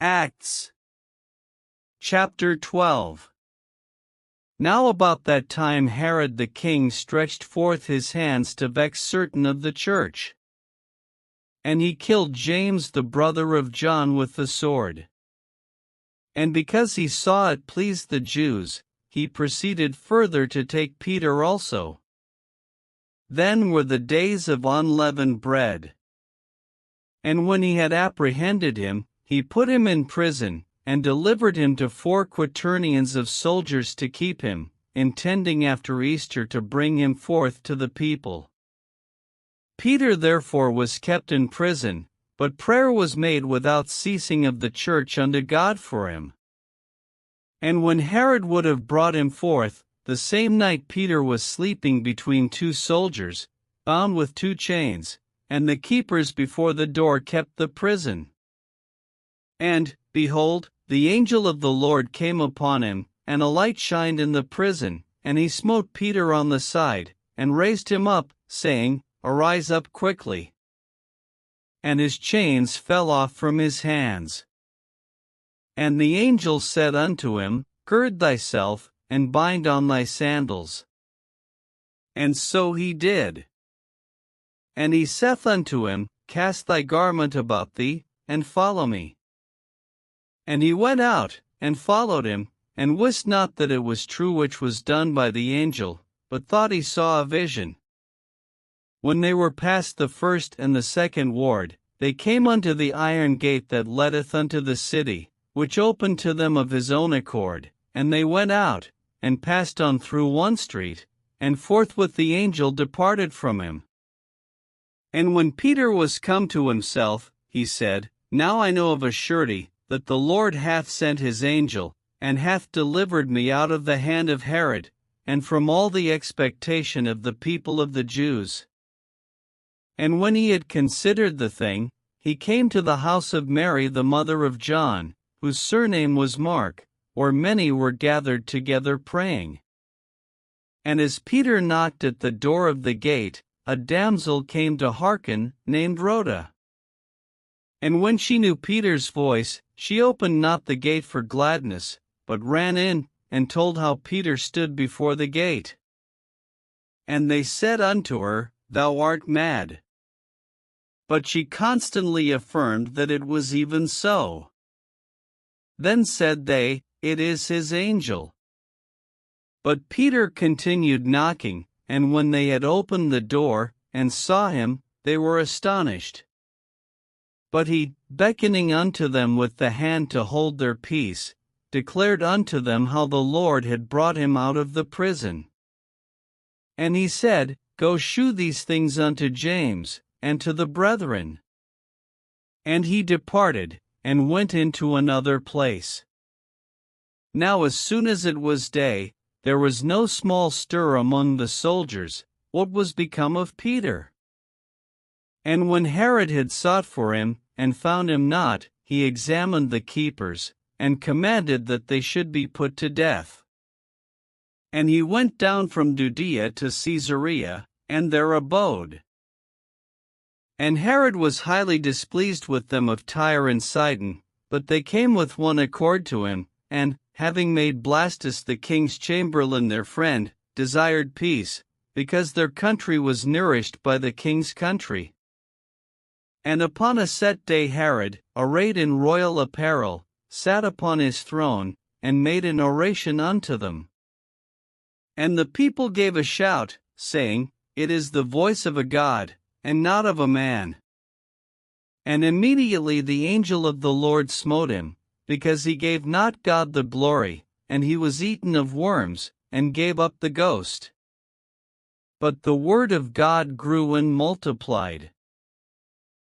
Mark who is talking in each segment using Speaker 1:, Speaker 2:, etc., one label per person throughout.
Speaker 1: Acts chapter 12. Now about that time Herod the king stretched forth his hands to vex certain of the church. And he killed James the brother of John with the sword. And because he saw it pleased the Jews, he proceeded further to take Peter also. Then were the days of unleavened bread. And when he had apprehended him, he put him in prison, and delivered him to 4 quaternions of soldiers to keep him, intending after Easter to bring him forth to the people. Peter therefore was kept in prison, but prayer was made without ceasing of the church unto God for him. And when Herod would have brought him forth, the same night Peter was sleeping between 2 soldiers, bound with 2 chains, and the keepers before the door kept the prison. And, behold, the angel of the Lord came upon him, and a light shined in the prison, and he smote Peter on the side, and raised him up, saying, Arise up quickly. And his chains fell off from his hands. And the angel said unto him, Gird thyself, and bind on thy sandals. And so he did. And he saith unto him, Cast thy garment about thee, and follow me. And he went out, and followed him, and wist not that it was true which was done by the angel, but thought he saw a vision. When they were past the first and the second ward, they came unto the iron gate that leadeth unto the city, which opened to them of his own accord, and they went out, and passed on through one street, and forthwith the angel departed from him. And when Peter was come to himself, he said, Now I know of a surety, that the Lord hath sent his angel, and hath delivered me out of the hand of Herod, and from all the expectation of the people of the Jews. And when he had considered the thing, he came to the house of Mary the mother of John, whose surname was Mark, where many were gathered together praying. And as Peter knocked at the door of the gate, a damsel came to hearken, named Rhoda. And when she knew Peter's voice, she opened not the gate for gladness, but ran in, and told how Peter stood before the gate. And they said unto her, Thou art mad. But she constantly affirmed that it was even so. Then said they, It is his angel. But Peter continued knocking, and when they had opened the door, and saw him, they were astonished. But he, beckoning unto them with the hand to hold their peace, declared unto them how the Lord had brought him out of the prison. And he said, Go shew these things unto James, and to the brethren. And he departed, and went into another place. Now as soon as it was day, there was no small stir among the soldiers, what was become of Peter. And when Herod had sought for him, and found him not, he examined the keepers, and commanded that they should be put to death. And he went down from Judea to Caesarea, and there abode. And Herod was highly displeased with them of Tyre and Sidon, but they came with one accord to him, and, having made Blastus the king's chamberlain their friend, desired peace, because their country was nourished by the king's country. And upon a set day Herod, arrayed in royal apparel, sat upon his throne, and made an oration unto them. And the people gave a shout, saying, It is the voice of a God, and not of a man. And immediately the angel of the Lord smote him, because he gave not God the glory, and he was eaten of worms, and gave up the ghost. But the word of God grew and multiplied.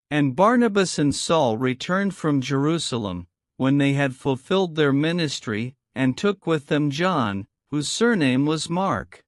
Speaker 1: And Barnabas and Saul returned from Jerusalem, when they had fulfilled their ministry, and took with them John, whose surname was Mark.